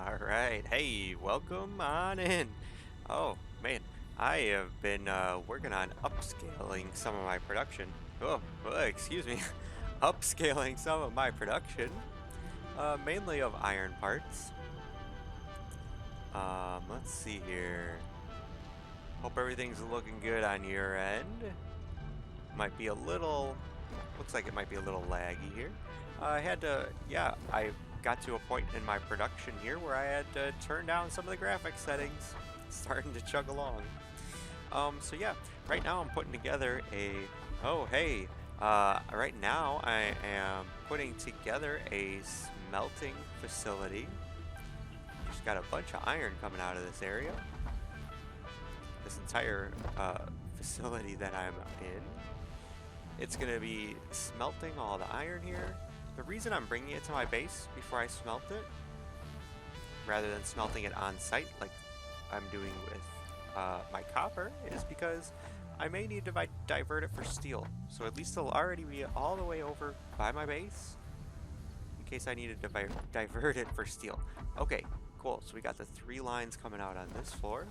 Alright, hey, welcome on in. Oh, man, I have been working on upscaling some of my production. Excuse me. Upscaling some of my production, mainly of iron parts. Let's see here. Hope everything's looking good on your end. Might be a little, looks like it might be a little laggy here. I got to a point in my production here where I had to turn down some of the graphics settings. It's starting to chug along. So yeah, right now I'm putting together right now I am putting together a smelting facility. Just got a bunch of iron coming out of this area. This entire facility that I'm in. It's going to be smelting all the iron here. The reason I'm bringing it to my base before I smelt it, rather than smelting it on site like I'm doing with my copper, is because I may need to divert it for steel. So at least it'll already be all the way over by my base in case I need to divert it for steel. Okay, cool. So we got the 3 lines coming out on this floor.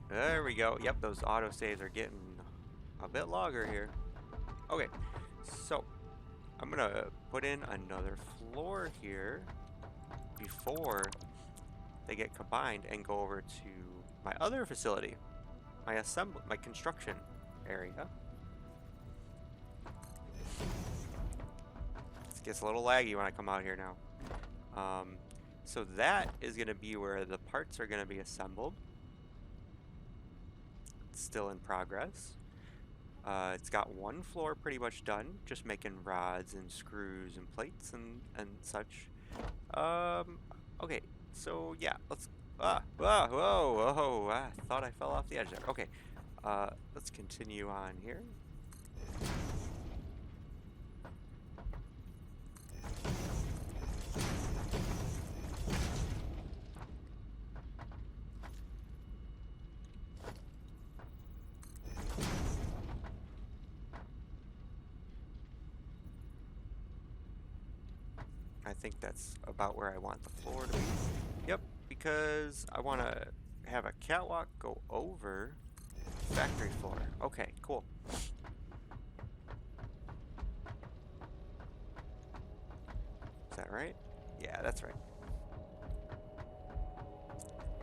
There we go. Yep, those autosaves are getting a bit longer here. Okay, so I'm gonna put in another floor here before they get combined and go over to my other facility, my construction area. It gets a little laggy when I come out here now. So that is gonna be where the parts are gonna be assembled. Still in progress. It's got one floor pretty much done, just making rods and screws and plates and such. Okay, so yeah, whoa, I thought I fell off the edge there. Okay, let's continue on here. I think that's about where I want the floor to be. Yep, because I want to have a catwalk go over the factory floor. Okay, cool. Is that right? Yeah, that's right.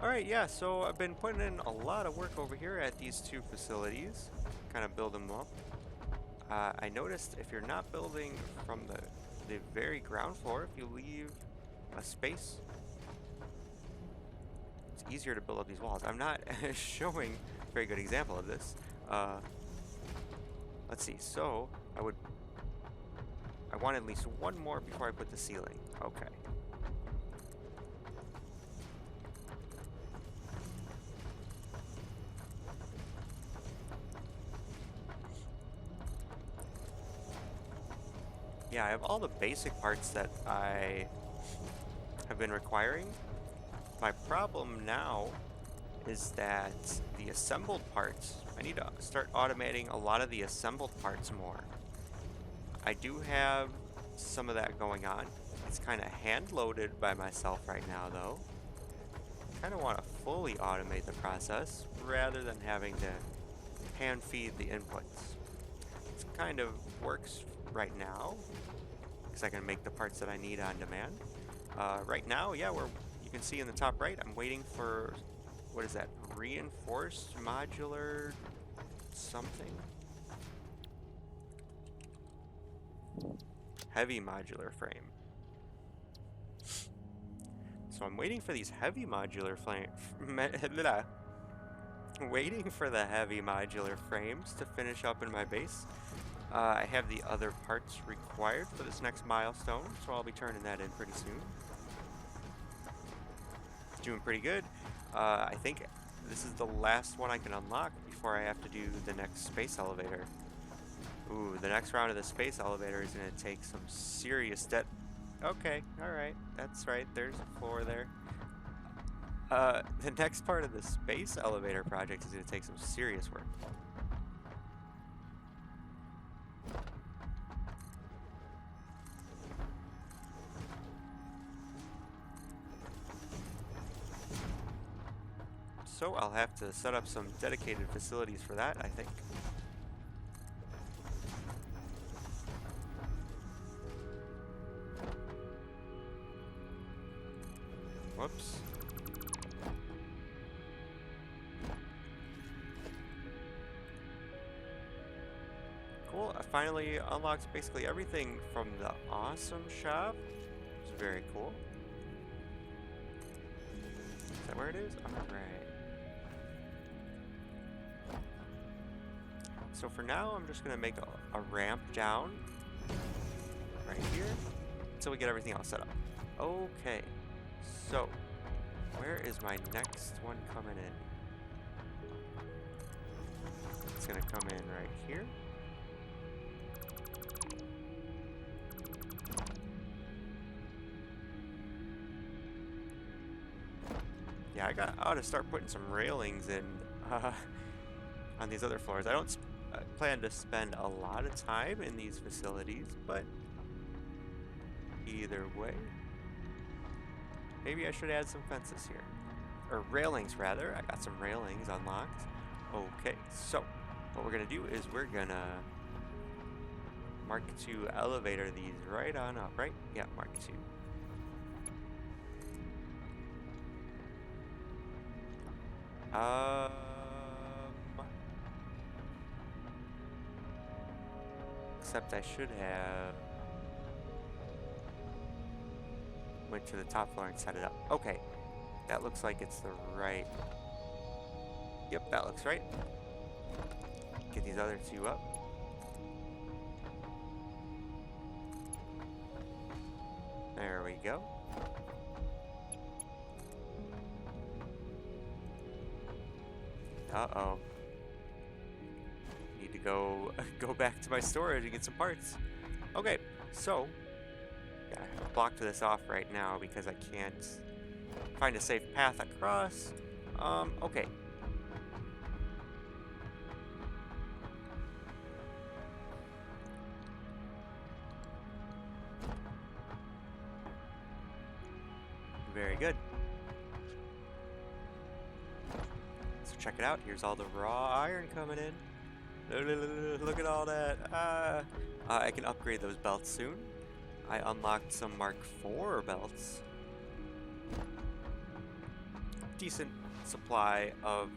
Alright, yeah, so I've been putting in a lot of work over here at these 2 facilities, kind of build them up. I noticed if you're not building from the very ground floor, if you leave a space, it's easier to build up these walls. I'm not showing a very good example of this. Let's see, so I want at least one more before I put the ceiling. Okay. Yeah, I have all the basic parts that I have been requiring. My problem now is that the assembled parts, I need to start automating a lot of the assembled parts more. I do have some of that going on. It's kind of hand-loaded by myself right now though. Kind of want to fully automate the process rather than having to hand feed the inputs. It kind of works right now because I can make the parts that I need on demand. Right now, yeah, you can see in the top right, I'm waiting for, what is that, reinforced modular something? Heavy modular frame. So I'm waiting for these heavy modular waiting for the heavy modular frames to finish up in my base. I have the other parts required for this next milestone, so I'll be turning that in pretty soon. It's doing pretty good. I think this is the last one I can unlock before I have to do the next space elevator. Ooh, the next round of the space elevator is going to take some serious Okay, alright, that's right, there's a 4 there. The next part of the space elevator project is going to take some serious work. So I'll have to set up some dedicated facilities for that, I think. Whoops. Cool, I finally unlocked basically everything from the awesome shop. It's very cool. Is that where it is? Alright. So for now, I'm just going to make a ramp down right here until we get everything else set up. Okay, so where is my next one coming in? It's going to come in right here. Yeah, I ought to start putting some railings in on these other floors. I don't plan to spend a lot of time in these facilities, but either way, maybe I should add some fences here. Or railings, rather. I got some railings unlocked. Okay, so what we're going to do is we're going to Mark II elevator these right on up, right? Yeah, Mark II. Except I should have went to the top floor and set it up. Okay, that looks like it's the right. Yep, that looks right. Get these other two up. There we go. Uh-oh. Need to go back to my storage and get some parts. Okay, so gotta block this off right now because I can't find a safe path across. Okay. Very good. So check it out. Here's all the raw iron coming in. Look at all that. I can upgrade those belts soon. I unlocked some Mark IV belts. Decent supply of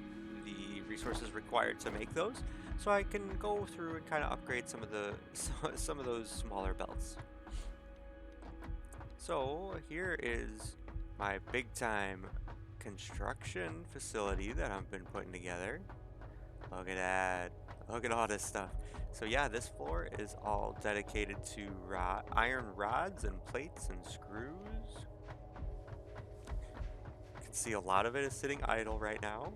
the resources required to make those, so I can go through and kind of upgrade some of those smaller belts. So here is my big time construction facility that I've been putting together. Look at that. Look at all this stuff. So yeah, this floor is all dedicated to iron rods and plates and screws. You can see a lot of it is sitting idle right now.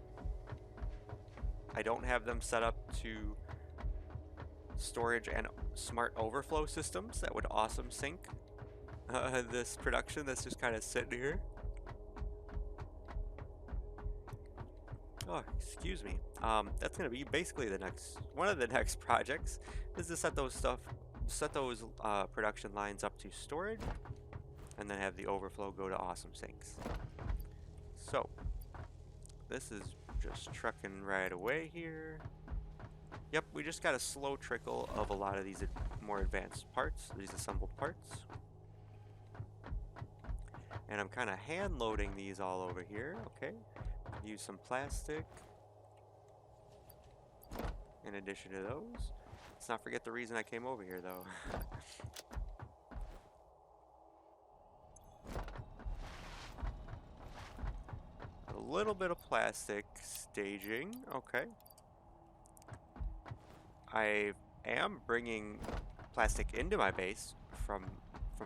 I don't have them set up to storage and smart overflow systems that would awesome sync this production that's just kind of sitting here. Oh, excuse me. That's gonna be basically one of the next projects is to set those production lines up to storage, and then have the overflow go to awesome sinks. So this is just trucking right away here. Yep, we just got a slow trickle of a lot of these more advanced parts, these assembled parts. And I'm kind of hand loading these all over here, okay? Use some plastic in addition to those. Let's not forget the reason I came over here, though. A little bit of plastic staging, okay. I am bringing plastic into my base from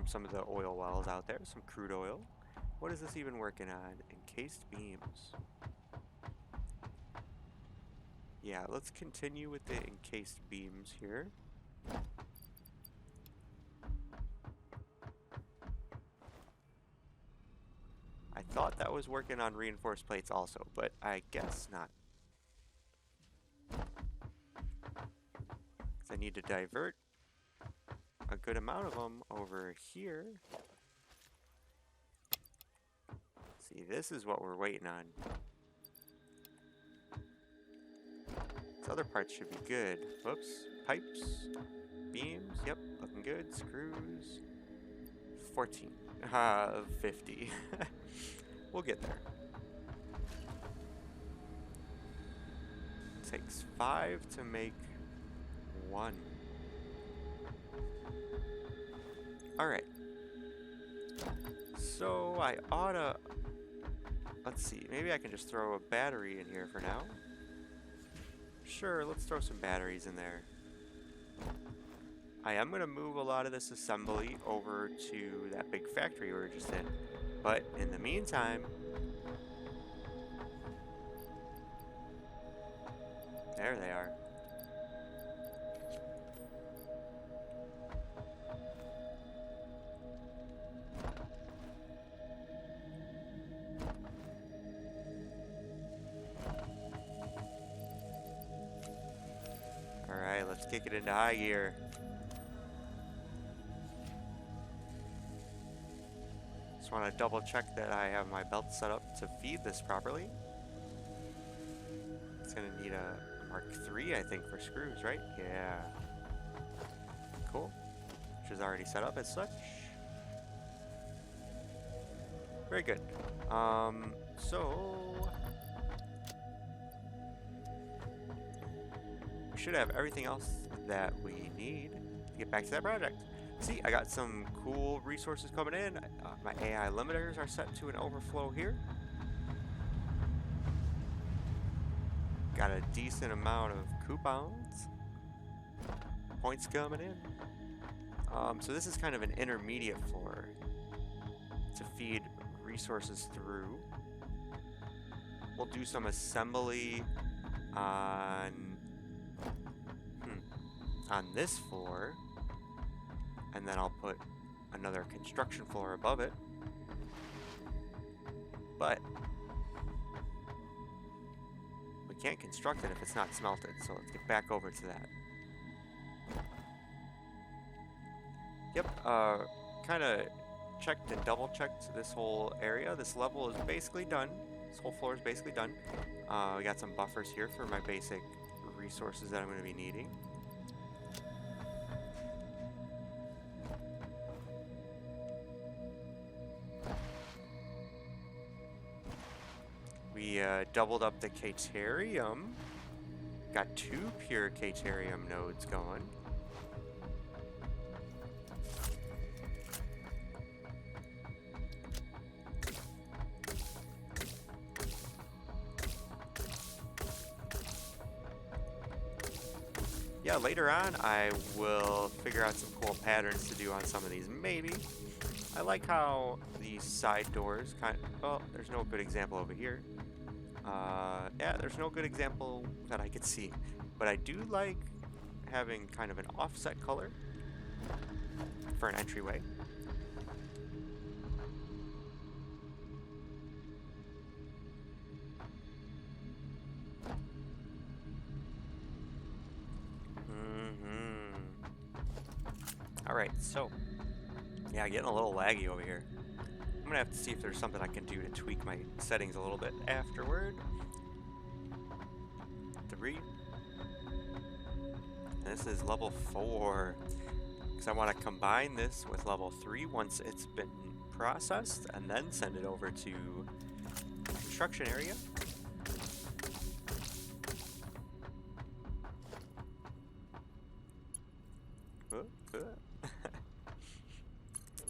some of the oil wells out there, some crude oil. What is this even working on? Encased beams. Yeah, let's continue with the encased beams here. I thought that was working on reinforced plates also, but I guess not. I need to divert a good amount of them over here. See, this is what we're waiting on. other parts should be good. Whoops. Pipes. Beams. Yep. Looking good. Screws. 14. 50. We'll get there. Takes 5 to make 1. Alright. So I oughta... Let's see. Maybe I can just throw a battery in here for now. Sure, let's throw some batteries in there. I am going to move a lot of this assembly over to that big factory we were just in. But in the meantime... There they are. Alright, let's kick it into high gear. Just want to double check that I have my belt set up to feed this properly. It's going to need a Mark III, I think, for screws, right? Yeah. Cool. Which is already set up as such. Very good. So... we should have everything else that we need to get back to that project. See, I got some cool resources coming in. My AI limiters are set to an overflow here. Got a decent amount of coupons. Points coming in. So this is kind of an intermediate floor to feed resources through. We'll do some assembly on this floor, and then I'll put another construction floor above it. But we can't construct it if it's not smelted, so let's get back over to that. Yep, kind of checked and double checked this whole area. This level is basically done. This whole floor is basically done. We got some buffers here for my basic resources that I'm going to be needing. We doubled up the Caterium. Got 2 pure Caterium nodes going. Yeah, later on I will figure out some cool patterns to do on some of these, maybe. I like how these side doors well, there's no good example over here. Yeah, there's no good example that I could see. But I do like having kind of an offset color for an entryway. Alright, so, yeah, getting a little laggy over here. I'm gonna have to see if there's something I can do to tweak my settings a little bit afterward. 3. This is level 4. Because I want to combine this with level 3 once it's been processed, and then send it over to the construction area.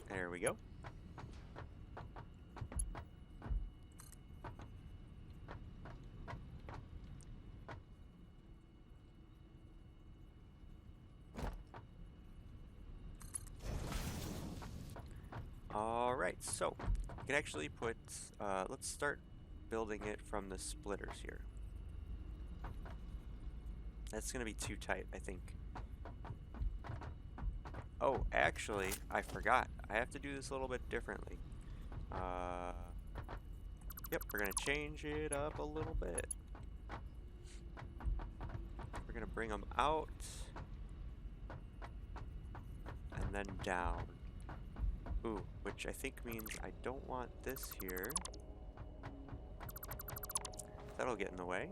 There we go. Alright, so you can actually put, let's start building it from the splitters here. That's going to be too tight, I think. Oh, actually, I forgot. I have to do this a little bit differently. Yep, we're going to change it up a little bit. We're going to bring them out and then down. Ooh, which I think means I don't want this here. That'll get in the way.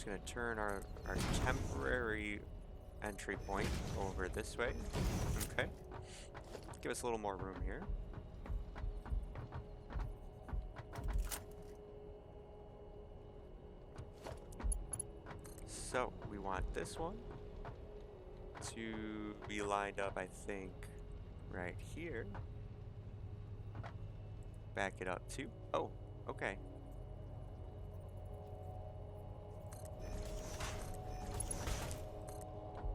gonna turn our temporary entry point over this way. Okay. Give us a little more room here. So we want this one to be lined up, I think, right here. Back it up too. Oh, okay.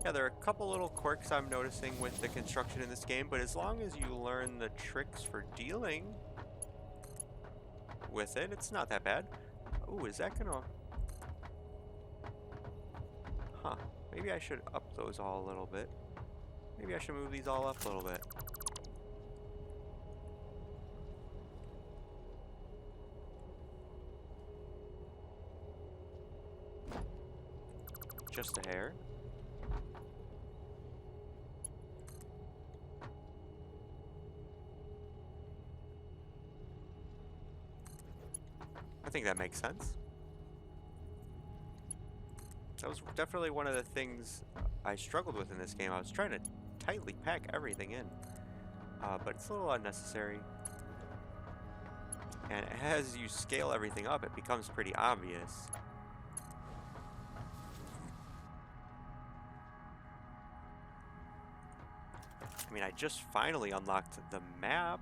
Yeah, there are a couple little quirks I'm noticing with the construction in this game, but as long as you learn the tricks for dealing with it, it's not that bad. Ooh, is that gonna... Huh. Maybe I should up those all a little bit. Maybe I should move these all up a little bit. Just a hair. I think that makes sense. That was definitely one of the things I struggled with in this game. I was trying to tightly pack everything in, but it's a little unnecessary. And as you scale everything up, it becomes pretty obvious. I mean, I just finally unlocked the map.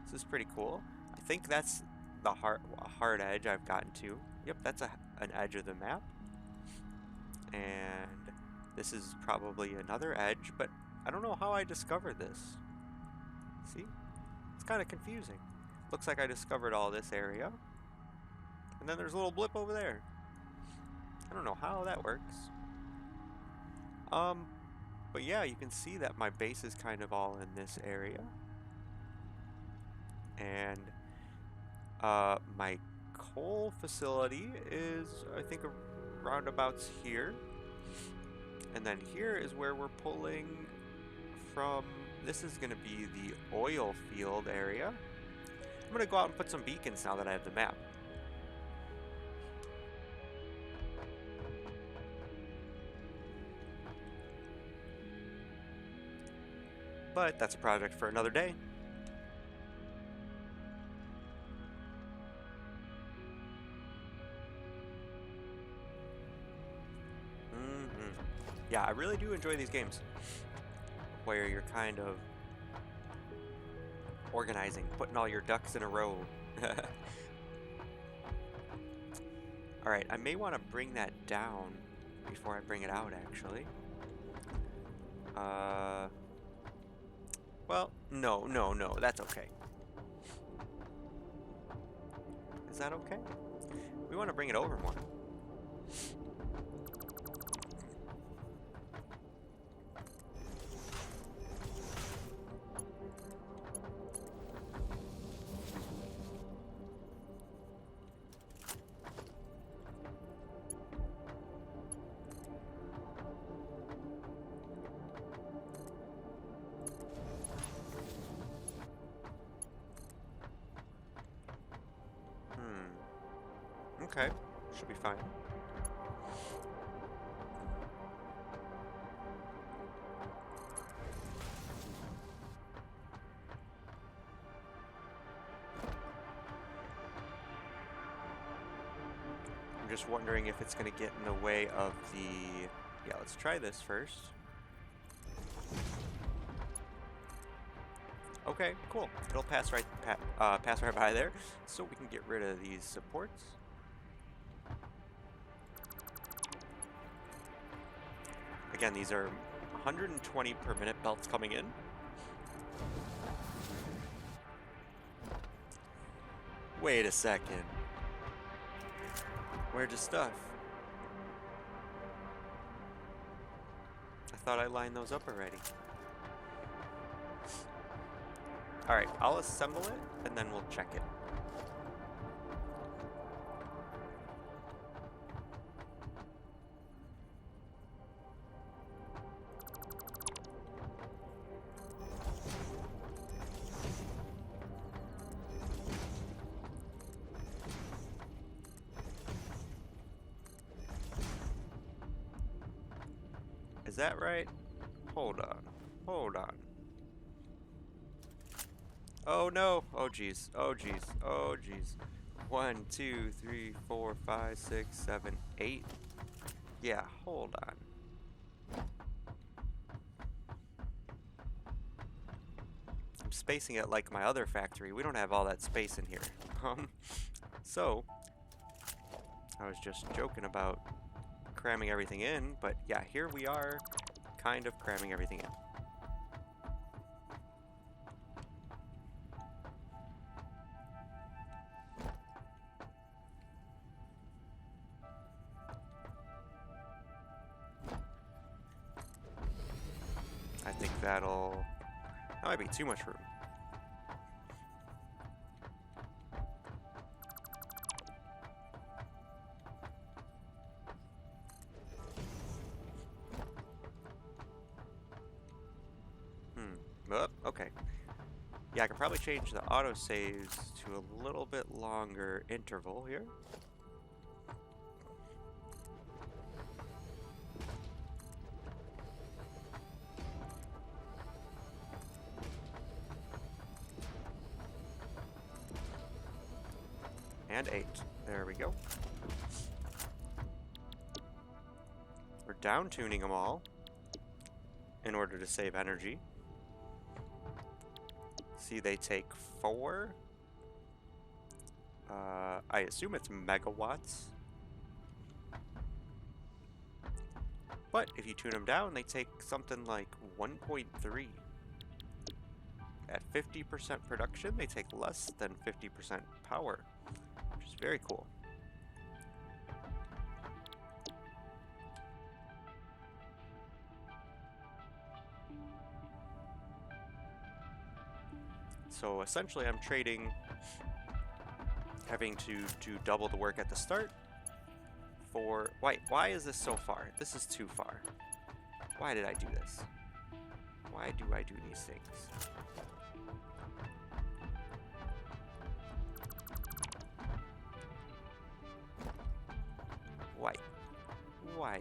This is pretty cool. I think that's the hard edge I've gotten to. Yep, that's an edge of the map. And this is probably another edge, but I don't know how I discovered this. See? It's kind of confusing. Looks like I discovered all this area. And then there's a little blip over there. I don't know how that works. But yeah, you can see that my base is kind of all in this area. And my coal facility is, I think, roundabouts here. And then here is where we're pulling from. This is going to be the oil field area. I'm going to go out and put some beacons now that I have the map. But that's a project for another day. Yeah, I really do enjoy these games where you're kind of organizing, putting all your ducks in a row. Alright, I may want to bring that down before I bring it out, actually. Well, no, that's okay. Is that okay? We want to bring it over more. Okay, should be fine. I'm just wondering if it's going to get in the way of the... Yeah, let's try this first. Okay, cool. It'll pass right by there, so we can get rid of these supports. Again, these are 120 per minute belts coming in. Wait a second. Where'd the stuff? I thought I lined those up already. Alright, I'll assemble it, and then we'll check it. Is that right? Hold on. Hold on. Oh no! Oh jeez. Oh jeez. Oh jeez. 1, 2, 3, 4, 5, 6, 7, 8. Yeah, hold on. I'm spacing it like my other factory. We don't have all that space in here. So I was just joking about cramming everything in, but yeah, here we are, kind of cramming everything in. I think that might be too much room. Oh, okay. Yeah, I could probably change the autosaves to a little bit longer interval here. And 8. There we go. We're down tuning them all in order to save energy. See, they take 4. I assume it's megawatts. But if you tune them down, they take something like 1.3. At 50% production, they take less than 50% power, which is very cool. So essentially I'm trading having to do double the work at the start for... Why is this so far? This is too far. Why did I do this? Why do I do these things? Why?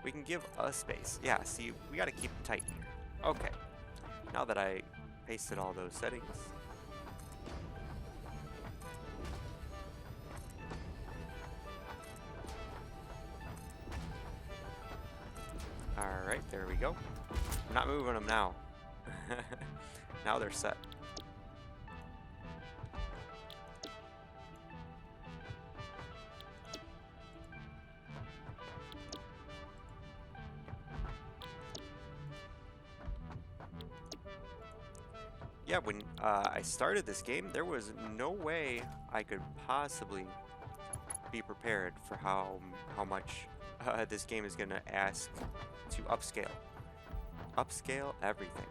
We can give a space. Yeah, see, we gotta keep it tight here. Okay. Now that I pasted all those settings. Alright, there we go. I'm not moving them now. Now they're set. Yeah, when I started this game, there was no way I could possibly be prepared for how much this game is going to ask to upscale. Upscale everything.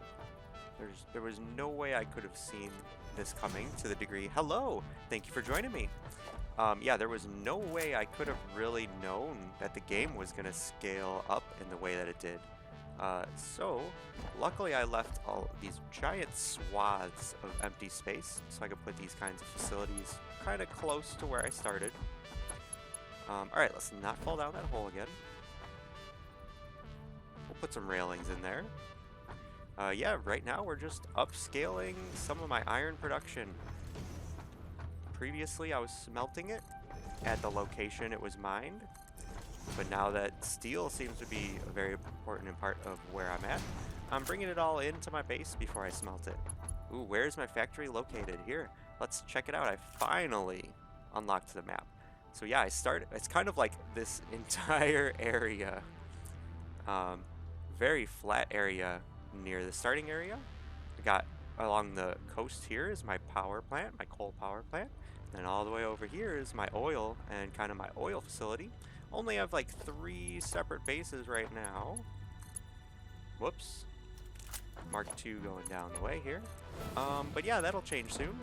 There was no way I could have seen this coming to the degree. Hello, thank you for joining me. Yeah, there was no way I could have really known that the game was going to scale up in the way that it did. So, luckily I left all these giant swaths of empty space so I could put these kinds of facilities kind of close to where I started. Alright, let's not fall down that hole again. We'll put some railings in there. Yeah, right now we're just upscaling some of my iron production. Previously I was smelting it at the location it was mined. But now that steel seems to be a very important part of where I'm at, I'm bringing it all into my base before I smelt it. Ooh, where's my factory located? Here, let's check it out. I finally unlocked the map. So yeah, it's kind of like this entire area, very flat area near the starting area. I got along the coast here is my power plant, my coal power plant. And all the way over here is my oil and kind of my oil facility. Only have like 3 separate bases right now. Whoops. Mark II going down the way here. But yeah, that'll change soon.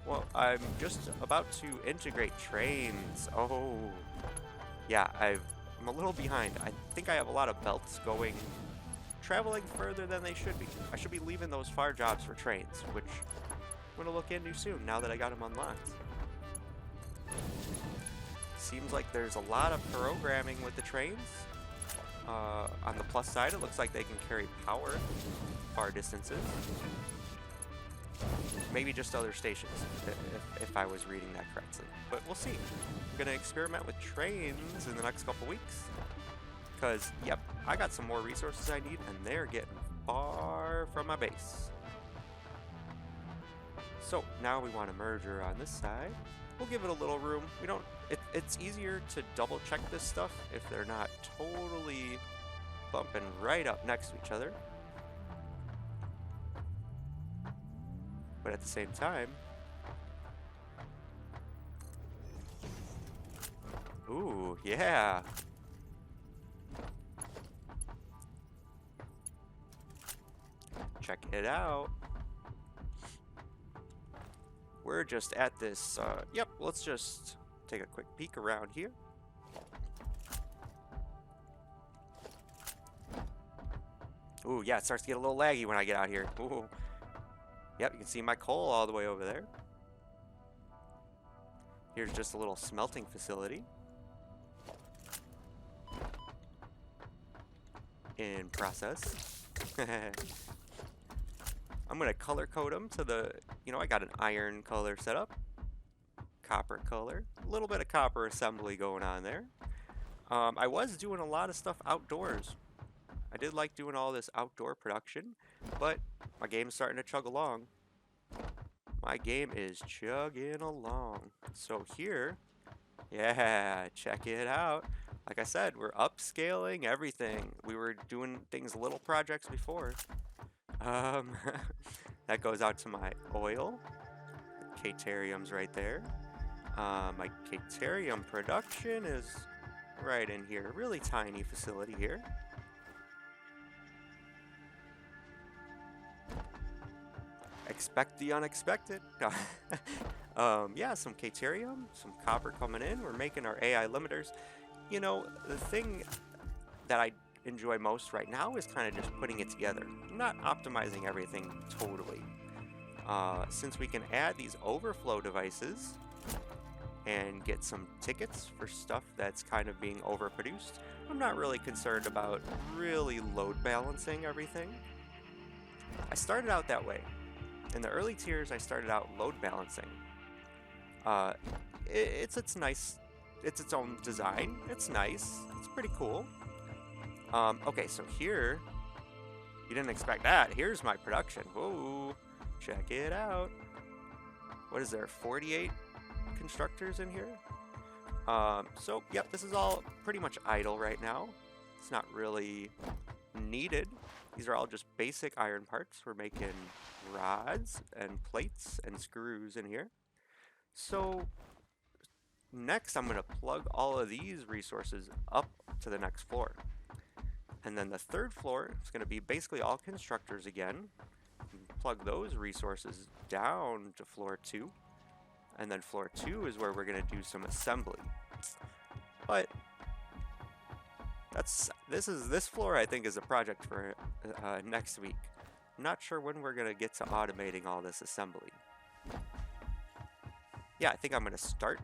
Well, I'm just about to integrate trains. Oh, yeah, I'm a little behind. I think I have a lot of belts traveling further than they should be. I should be leaving those far jobs for trains, which I'm gonna look into soon now that I got them unlocked. Seems like there's a lot of programming with the trains. On the plus side, it looks like they can carry power far distances. Maybe just other stations, if I was reading that correctly. But we'll see. I'm gonna experiment with trains in the next couple weeks. Because, yep, I got some more resources I need, and they're getting far from my base. So, now we want a merger on this side. We'll give it a little room. We don't... It's easier to double check this stuff if they're not totally bumping right up next to each other. But at the same time... Ooh, yeah! Check it out. We're just at this, yep, let's just take a quick peek around here. Ooh, yeah, it starts to get a little laggy when I get out here. Ooh. Yep, you can see my coal all the way over there. Here's just a little smelting facility. In process. I'm going to color code them to the, you know, I got an iron color set up. Copper color. A little bit of copper assembly going on there. I was doing a lot of stuff outdoors. I did like doing all this outdoor production, but my game's starting to chug along. My game is chugging along. So here, yeah, check it out. Like I said, we're upscaling everything. We were doing things, little projects before. That goes out to my oil. Caterium's right there. My caterium production is right in here. Really tiny facility here. Expect the unexpected. Yeah, some caterium, some copper coming in. We're making our AI limiters. You know, the thing that I enjoy most right now is kind of just putting it together. I'm not optimizing everything totally. Since we can add these overflow devices and get some tickets for stuff that's kind of being overproduced, I'm not really concerned about really load balancing everything. I started out that way. In the early tiers, I started out load balancing. It's its own design. It's nice. It's pretty cool. Okay, so here, you didn't expect that. Here's my production. Whoa, check it out. What is there, 48 constructors in here? So, yep, this is all pretty much idle right now. It's not really needed. These are all just basic iron parts. We're making rods and plates and screws in here. So next I'm going to plug all of these resources up to the next floor. And then the third floor is going to be basically all constructors again. Plug those resources down to floor 2. And then floor 2 is where we're going to do some assembly. But this floor I think is a project for next week. I'm not sure when we're going to get to automating all this assembly. Yeah, I think I'm going to start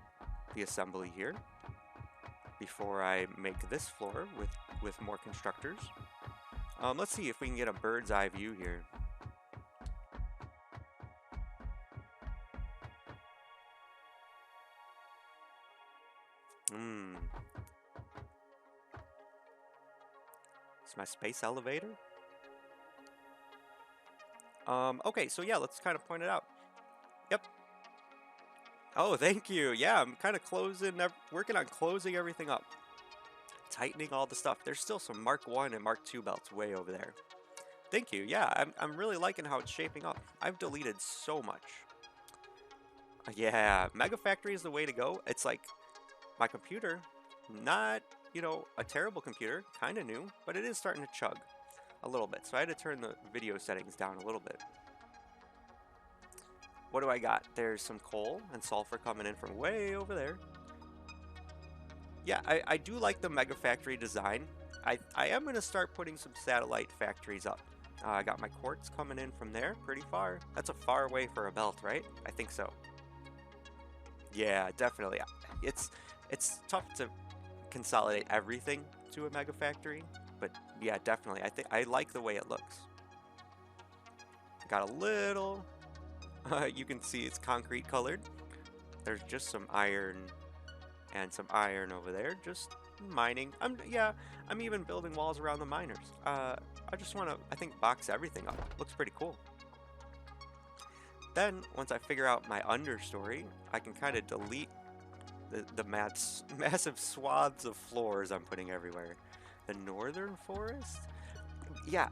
the assembly here before I make this floor with more constructors. Let's see if we can get a bird's eye view here. It's my space elevator. Okay, so yeah, let's kind of point it out. Yep. Oh, thank you. Yeah, I'm kind of working on closing everything up. Tightening all the stuff. There's still some Mark 1 and Mark 2 belts way over there. Thank you. Yeah, I'm really liking how it's shaping up. I've deleted so much. Yeah, Mega Factory is the way to go. It's like my computer, not, you know, a terrible computer, kind of new, but it is starting to chug a little bit. So I had to turn the video settings down a little bit. What do I got? There's some coal and sulfur coming in from way over there. Yeah, I do like the Mega Factory design. I am going to start putting some satellite factories up. I got my quartz coming in from there, pretty far. That's a far way for a belt, right? I think so. Yeah, definitely. It's tough to consolidate everything to a Mega Factory. but yeah, definitely. I think I like the way it looks. Got a little, you can see it's concrete colored. There's just some iron and some iron over there, just mining. I'm even building walls around the miners. I just want to, I think, box everything up. Looks pretty cool. Then, once I figure out my understory, I can kind of delete the massive swaths of floors I'm putting everywhere. The northern forest? Yeah,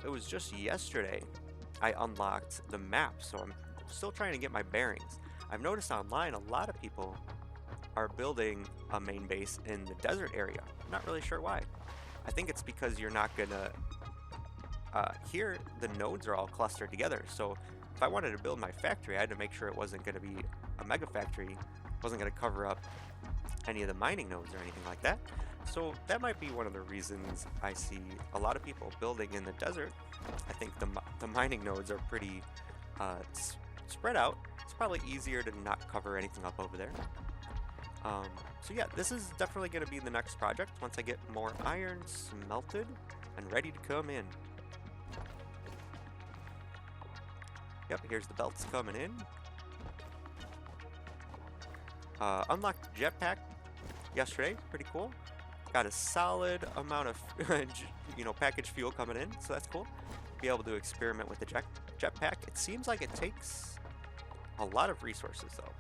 it was just yesterday I unlocked the map, so I'm still trying to get my bearings. I've noticed online a lot of people are building a main base in the desert area. I'm not really sure why. I think it's because you're not gonna, here the nodes are all clustered together, so if I wanted to build my factory, I had to make sure it wasn't gonna be a mega factory, wasn't gonna cover up any of the mining nodes or anything like that. So that might be one of the reasons I see a lot of people building in the desert. I think the mining nodes are pretty spread out. It's probably easier to not cover anything up over there. So yeah, this is definitely going to be the next project once I get more iron smelted and ready to come in. Yep, here's the belts coming in. Unlocked jetpack yesterday, pretty cool. Got a solid amount of packaged fuel coming in, so that's cool. Be able to experiment with the jetpack. It seems like it takes a lot of resources though.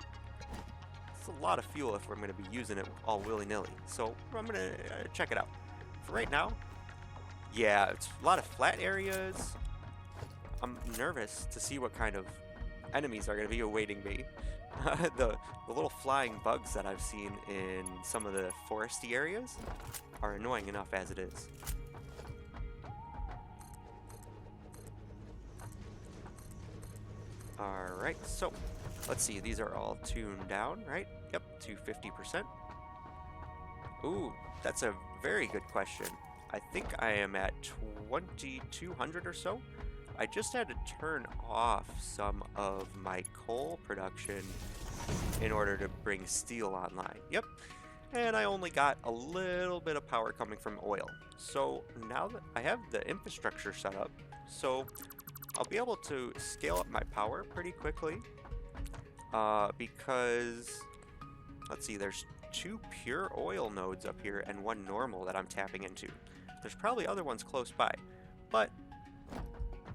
It's a lot of fuel if we're going to be using it all willy-nilly. So I'm going to check it out. For right now, yeah, it's a lot of flat areas. I'm nervous to see what kind of enemies are going to be awaiting me. The little flying bugs that I've seen in some of the foresty areas are annoying enough as it is. Alright, so let's see, these are all tuned down, right? Yep, to 50%. Ooh, that's a very good question. I think I am at 2200 or so. I just had to turn off some of my coal production in order to bring steel online. Yep, and I only got a little bit of power coming from oil. So now that I have the infrastructure set up, so I'll be able to scale up my power pretty quickly because, let's see, there's 2 pure oil nodes up here and 1 normal that I'm tapping into. There's probably other ones close by, but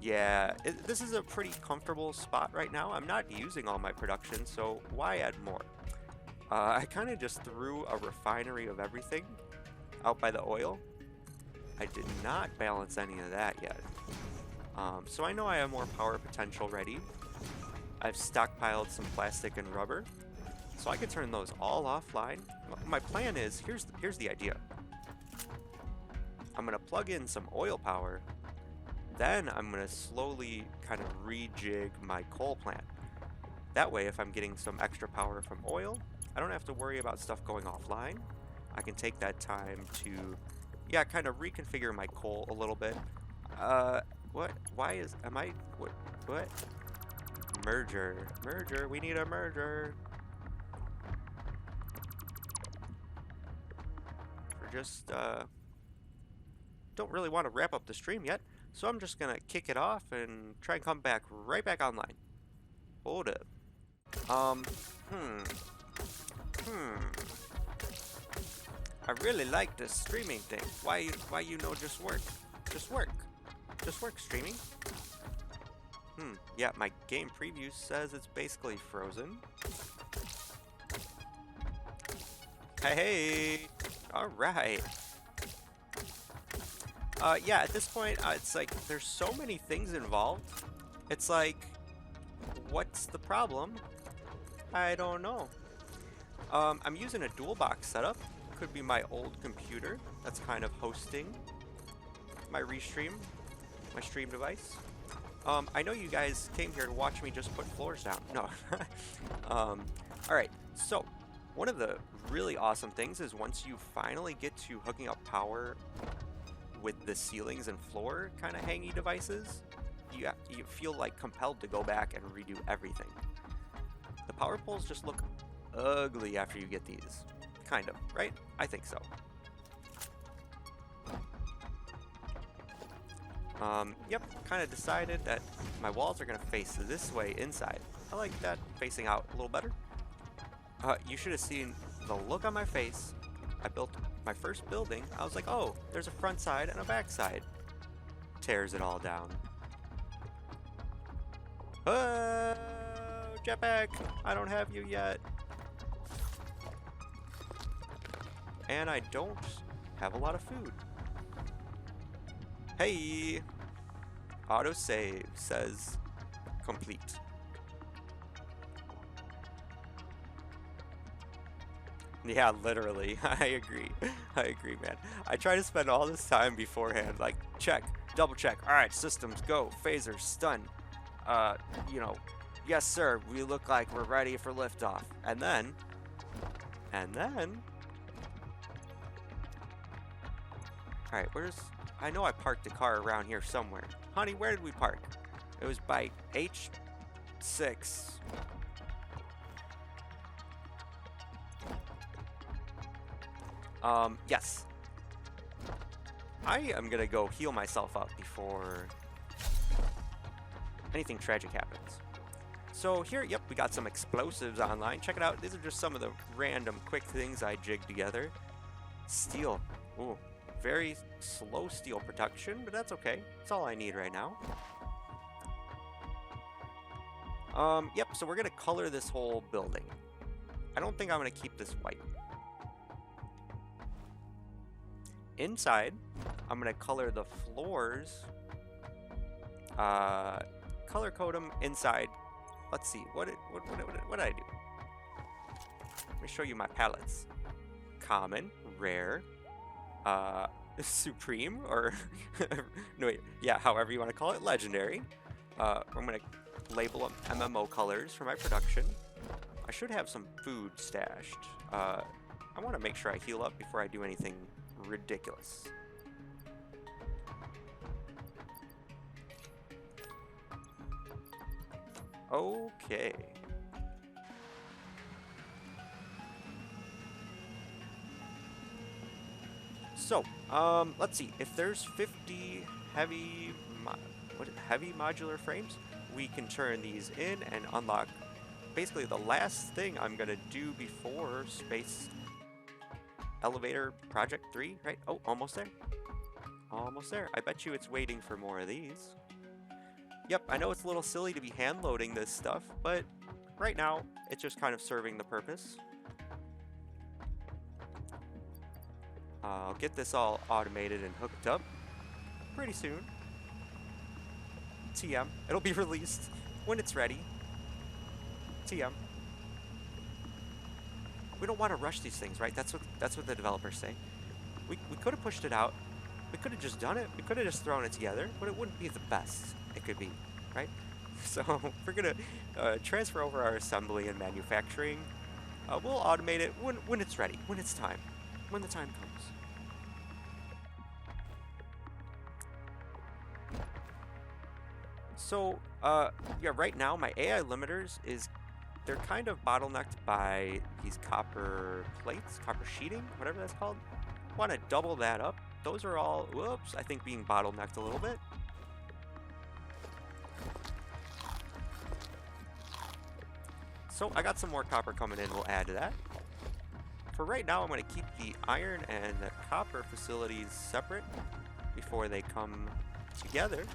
yeah, this is a pretty comfortable spot right now. I'm not using all my production, so why add more? I kind of just threw a refinery of everything out by the oil. I did not balance any of that yet. So I know I have more power potential ready. I've stockpiled some plastic and rubber, so I could turn those all offline. My plan is, here's the idea. I'm gonna plug in some oil power, then I'm gonna slowly kind of rejig my coal plant. That way, if I'm getting some extra power from oil, I don't have to worry about stuff going offline. I can take that time to, yeah, kind of reconfigure my coal a little bit. What? Why is, what? Merger, we need a merger. We're just, don't really want to wrap up the stream yet, so I'm just gonna kick it off and try and come back right back online. Hold up. I really like this streaming thing. Why just work? Just work streaming. Yeah, my game preview says it's basically frozen. Hey! Alright. Yeah, at this point, it's like, there's so many things involved. It's like, what's the problem? I don't know. I'm using a dual box setup. Could be my old computer that's kind of hosting my restream, my stream device. I know you guys came here to watch me just put floors down. No. Alright, so one of the really awesome things is once you finally get to hooking up power with the ceilings and floor kind of hangy devices, you feel like compelled to go back and redo everything. The power poles just look ugly after you get these. Kind of, right? I think so. Yep, kind of decided that my walls are going to face this way inside. I like that facing out a little better. You should have seen the look on my face. I built my first building. I was like, oh, there's a front side and a back side. Tears it all down. Oh, jetpack! I don't have you yet. And I don't have a lot of food. Hey! Autosave says complete. Yeah, literally. I agree. I agree, man. I try to spend all this time beforehand, like, check, double check. Alright, systems, go. Phaser, stun. You know, yes, sir, we look like we're ready for liftoff. And then... Alright, where's... I know I parked a car around here somewhere. Honey, where did we park? It was by H6. Yes. I am gonna go heal myself up before anything tragic happens. So here, yep, we got some explosives online. Check it out. These are just some of the random quick things I jigged together. Steel. Ooh, very slow steel production, but that's okay. That's all I need right now. Yep, so we're gonna color this whole building. I don't think I'm gonna keep this white. Inside, I'm gonna color the floors. Color code them inside. Let's see, what did I do? Let me show you my palettes. Common, rare, supreme, or no wait, yeah, however you want to call it, legendary. I'm gonna label them MMO colors for my production. I should have some food stashed. I want to make sure I heal up before I do anything ridiculous. Okay. So, let's see. If there's 50 heavy modular frames, we can turn these in and unlock basically the last thing I'm gonna do before Space Elevator Project 3, right? Oh, almost there. Almost there. I bet you it's waiting for more of these. Yep, I know it's a little silly to be hand loading this stuff, but right now it's just kind of serving the purpose. I'll get this all automated and hooked up pretty soon. TM. It'll be released when it's ready. TM. We don't want to rush these things, right? That's what the developers say. We could have pushed it out. We could have just done it. We could have just thrown it together, but it wouldn't be the best it could be, right? So we're gonna transfer over our assembly and manufacturing. We'll automate it when it's ready, when it's time, when the time comes. So yeah, right now my AI limiters they're kind of bottlenecked by these copper plates, copper sheeting, whatever that's called. Want to double that up. Those are all, whoops, I think being bottlenecked a little bit. So I got some more copper coming in, we'll add to that. For right now, I'm going to keep the iron and the copper facilities separate before they come together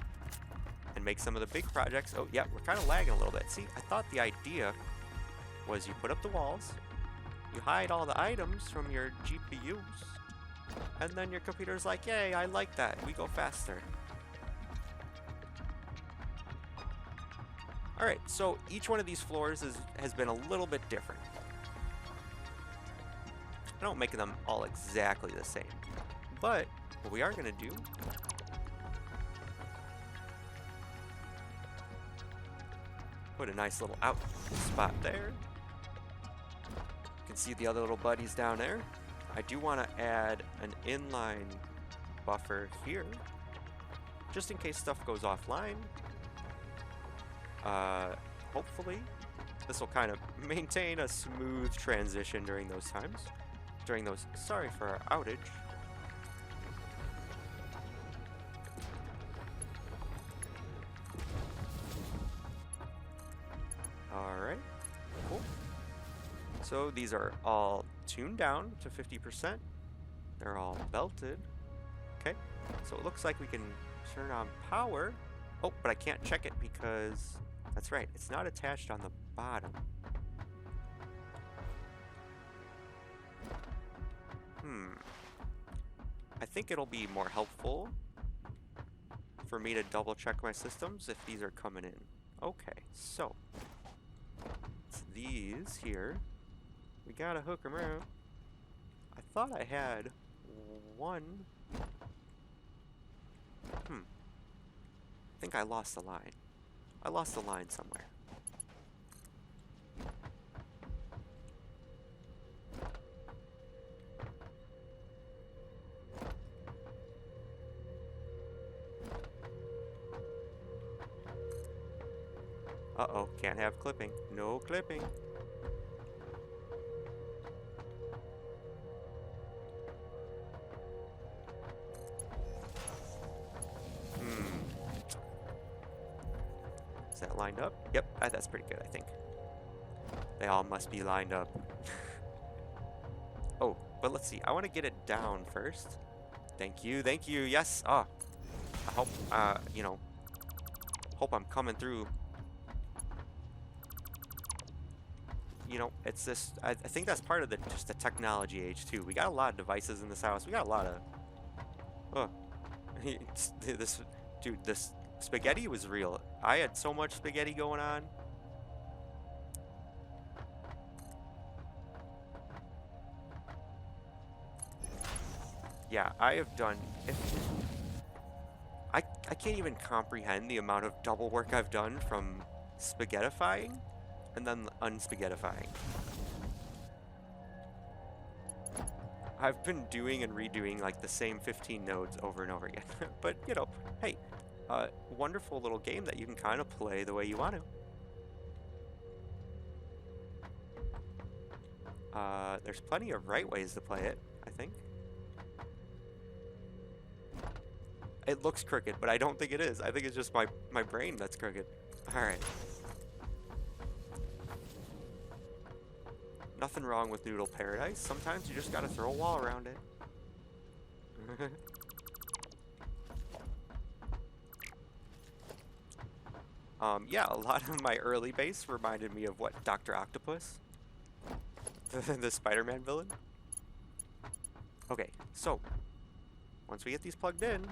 and make some of the big projects. Oh yeah, we're kind of lagging a little bit. See, I thought the idea was you put up the walls, you hide all the items from your GPUs, and then your computer's like, yay, I like that, we go faster. Alright, so each one of these floors has been a little bit different. I don't make them all exactly the same, but what we are going to do put a nice little out spot there. You can see the other little buddies down there. I do want to add an inline buffer here, just in case stuff goes offline. Hopefully, this will kind of maintain a smooth transition during those times. Sorry for our outage. So these are all tuned down to 50%. They're all belted. Okay, so it looks like we can turn on power. Oh, but I can't check it because, that's right, it's not attached on the bottom. I think it'll be more helpful for me to double check my systems if these are coming in. Okay, so it's these here. We gotta hook them around. I thought I had one. I think I lost the line. I lost the line somewhere. Uh-oh, can't have clipping. No clipping. Is that lined up? Yep, that's pretty good, I think. They all must be lined up. Oh, but let's see. I want to get it down first. Thank you, yes. Ah, I hope, hope I'm coming through. You know, it's this, I think that's part of just the technology age too. We got a lot of devices in this house. We got a lot of, this spaghetti was real. I had so much spaghetti going on. Yeah, I have done, I can't even comprehend the amount of double work I've done from spaghettifying and then unspaghettifying. I've been doing and redoing like the same 15 nodes over and over again. But, you know, hey, wonderful little game that you can kind of play the way you want to. There's plenty of right ways to play it, I think. It looks crooked, but I don't think it is. I think it's just my brain that's crooked. Alright. Nothing wrong with Noodle Paradise. Sometimes you just gotta throw a wall around it. Yeah, a lot of my early base reminded me of what, Dr. Octopus? The Spider-Man villain? Okay, so once we get these plugged in,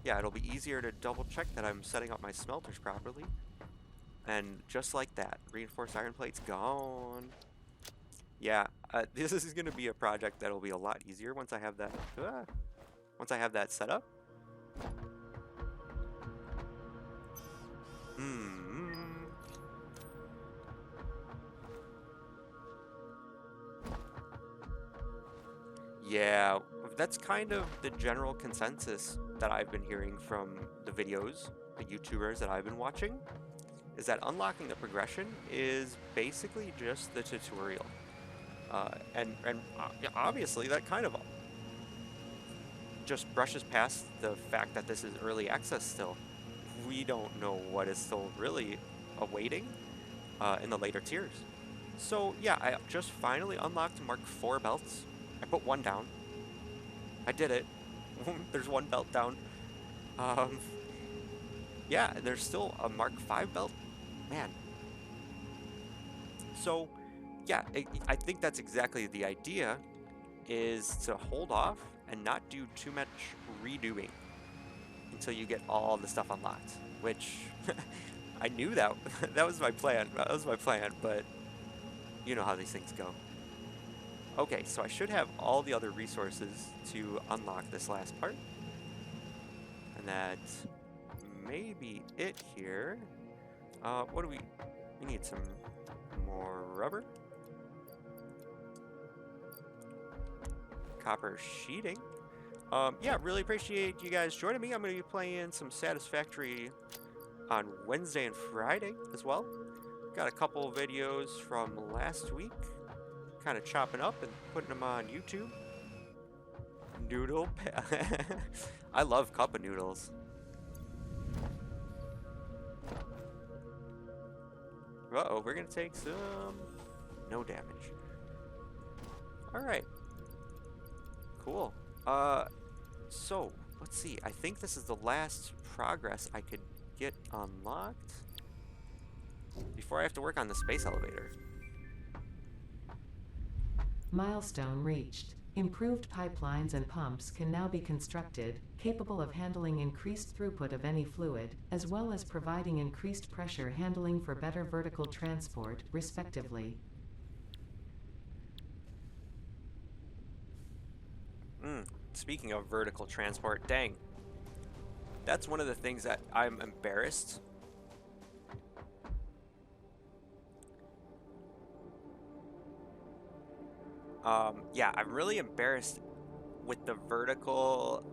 yeah, it'll be easier to double check that I'm setting up my smelters properly. And just like that, reinforced iron plates gone. Yeah, this is going to be a project that'll be a lot easier once I have that. Once I have that set up. Yeah, that's kind of the general consensus that I've been hearing from the videos, the YouTubers that I've been watching, is that unlocking the progression is basically just the tutorial. And obviously that kind of just brushes past the fact that this is early access still. We don't know what is still really awaiting in the later tiers. So yeah, I just finally unlocked Mark 4 belts. I put one down. I did it. There's one belt down. Yeah, and there's still a Mark 5 belt. Man. So, yeah, I think that's exactly the idea, is to hold off and not do too much redoing until you get all the stuff unlocked, which I knew that was my plan. That was my plan, but you know how these things go. Okay, so I should have all the other resources to unlock this last part. And that may be it here. What do we need some more rubber. Copper sheeting. Yeah, really appreciate you guys joining me. I'm going to be playing some Satisfactory on Wednesday and Friday as well. Got a couple of videos from last week, kind of chopping up and putting them on YouTube. Noodle. I love cup of noodles. Uh-oh, we're going to take some no damage. Alright. Cool. So, let's see. I think this is the last progress I could get unlocked before I have to work on the space elevator. Milestone reached. Improved pipelines and pumps can now be constructed, capable of handling increased throughput of any fluid, as well as providing increased pressure handling for better vertical transport, respectively. Speaking of vertical transport, dang. That's one of the things that I'm embarrassed. Yeah, I'm really embarrassed with the vertical,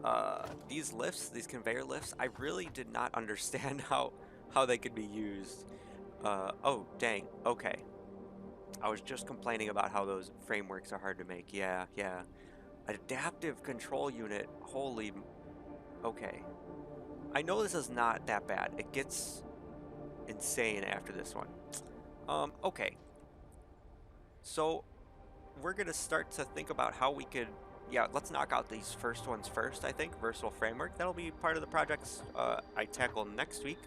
these lifts, these conveyor lifts. I really did not understand how they could be used. Oh, dang, okay. I was just complaining about how those frameworks are hard to make. Yeah. Adaptive control unit, holy, okay. I know this is not that bad. It gets insane after this one. Okay. So, we're gonna start to think about how we could, yeah, let's knock out these first ones first, I think. Versatile framework, that'll be part of the projects I tackle next week.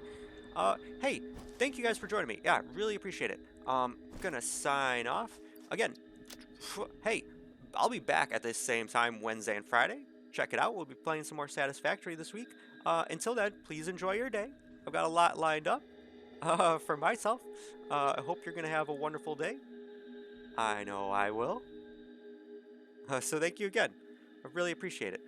Hey, thank you guys for joining me. Yeah, really appreciate it. Gonna sign off. Again, hey, I'll be back at this same time Wednesday and Friday. Check it out. We'll be playing some more Satisfactory this week. Until then, please enjoy your day. I've got a lot lined up for myself. I hope you're going to have a wonderful day. I know I will. So thank you again. I really appreciate it.